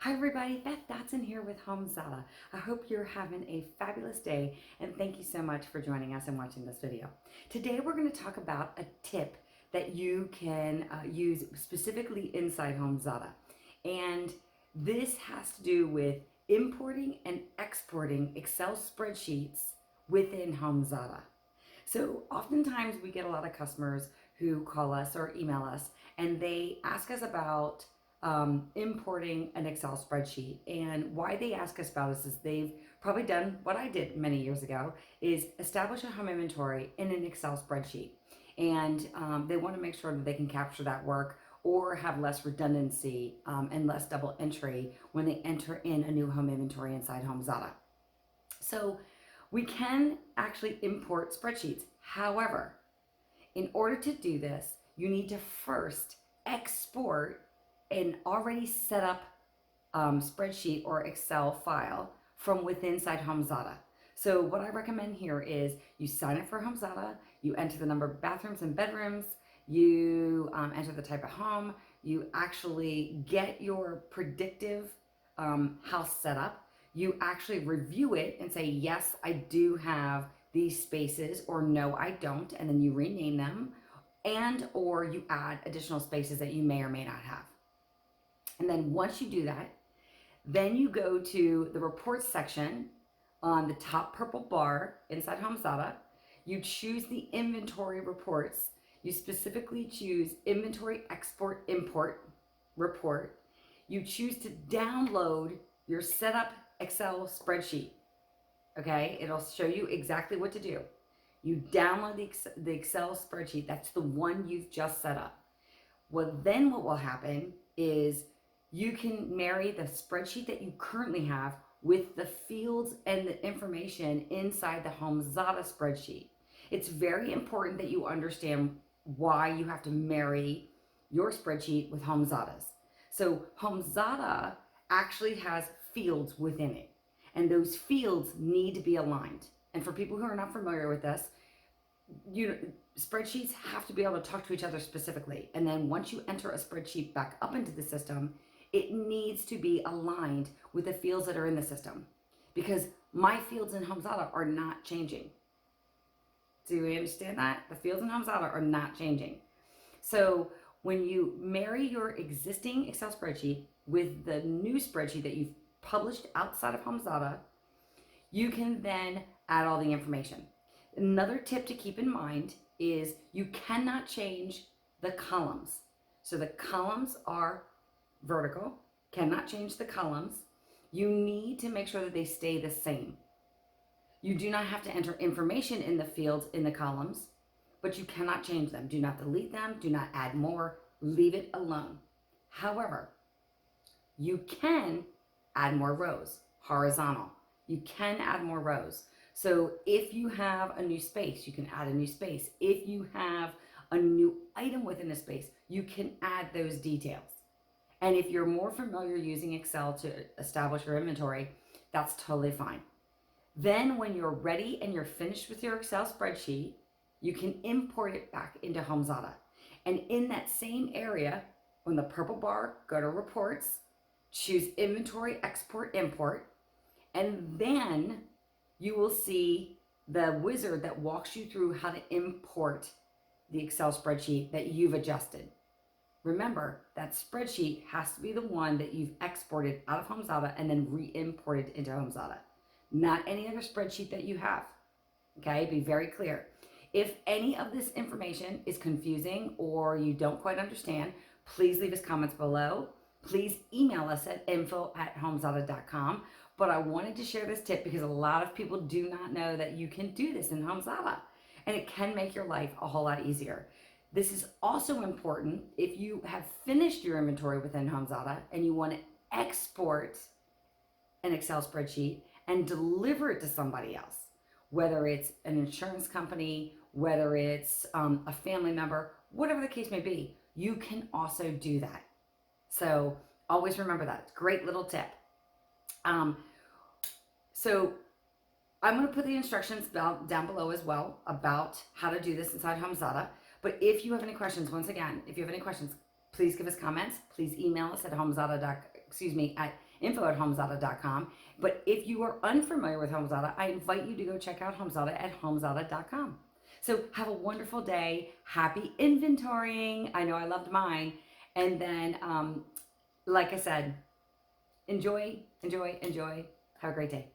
Hi everybody, Beth Dotson here with HomeZada. I hope you're having a fabulous day and thank you so much for joining us and watching this video. Today we're going to talk about a tip that you can use specifically inside HomeZada. And this has to do with importing and exporting Excel spreadsheets within HomeZada. So oftentimes we get a lot of customers who call us or email us and they ask us about importing an Excel spreadsheet. And why they ask us about this is they've probably done what I did many years ago, is establish a home inventory in an Excel spreadsheet. And they want to make sure that they can capture that work or have less redundancy and less double entry when they enter in a new home inventory inside HomeZada. So we can actually import spreadsheets. However, in order to do this, you need to first export an already set up spreadsheet or Excel file from within inside HomeZada. So what I recommend here is you sign up for HomeZada, you enter the number of bathrooms and bedrooms, you enter the type of home, you actually get your predictive house set up, you actually review it and say, yes, I do have these spaces, or no, I don't, and then you rename them, and or you add additional spaces that you may or may not have. And then once you do that, then you go to the reports section on the top purple bar inside HomeZada. You choose the inventory reports. You specifically choose inventory export import report. You choose to download your setup Excel spreadsheet. Okay, it'll show you exactly what to do. You download the Excel spreadsheet. That's the one you've just set up. Well, then what will happen is you can marry the spreadsheet that you currently have with the fields and the information inside the HomeZada spreadsheet. It's very important that you understand why you have to marry your spreadsheet with HomeZada's. So HomeZada actually has fields within it, and those fields need to be aligned. And for people who are not familiar with this, spreadsheets have to be able to talk to each other specifically. And then once you enter a spreadsheet back up into the system, it needs to be aligned with the fields that are in the system, because my fields in HomeZada are not changing. Do you understand that? The fields in HomeZada are not changing. So when you marry your existing Excel spreadsheet with the new spreadsheet that you've published outside of HomeZada, you can then add all the information. Another tip to keep in mind is you cannot change the columns. So the columns are vertical, cannot change the columns. You need to make sure that they stay the same. You do not have to enter information in the fields in the columns, but you cannot change them. Do not delete them, do not add more, leave it alone. However, you can add more rows, horizontal. You can add more rows. So if you have a new space, you can add a new space. If you have a new item within a space, you can add those details. And if you're more familiar using Excel to establish your inventory, that's totally fine. Then when you're ready and you're finished with your Excel spreadsheet, you can import it back into HomeZada. And in that same area, on the purple bar, go to reports, choose inventory, export, import, and then you will see the wizard that walks you through how to import the Excel spreadsheet that you've adjusted. Remember, that spreadsheet has to be the one that you've exported out of HomeZada and then re-imported into HomeZada, not any other spreadsheet that you have. Okay, be very clear. If any of this information is confusing or you don't quite understand, please leave us comments below. Please email us at info@homezada.com. But I wanted to share this tip because a lot of people do not know that you can do this in HomeZada, and it can make your life a whole lot easier. This is also important if you have finished your inventory within HomeZada and you want to export an Excel spreadsheet and deliver it to somebody else, whether it's an insurance company, whether it's a family member, whatever the case may be, you can also do that. So always remember that. Great little tip. So I'm going to put the instructions down below as well about how to do this inside HomeZada. But if you have any questions, once again, if you have any questions, please give us comments. Please email us at info@homezada.com. But if you are unfamiliar with HomeZada, I invite you to go check out HomeZada at homezada.com. So have a wonderful day. Happy inventorying. I know I loved mine. And then, like I said, enjoy, enjoy, enjoy. Have a great day.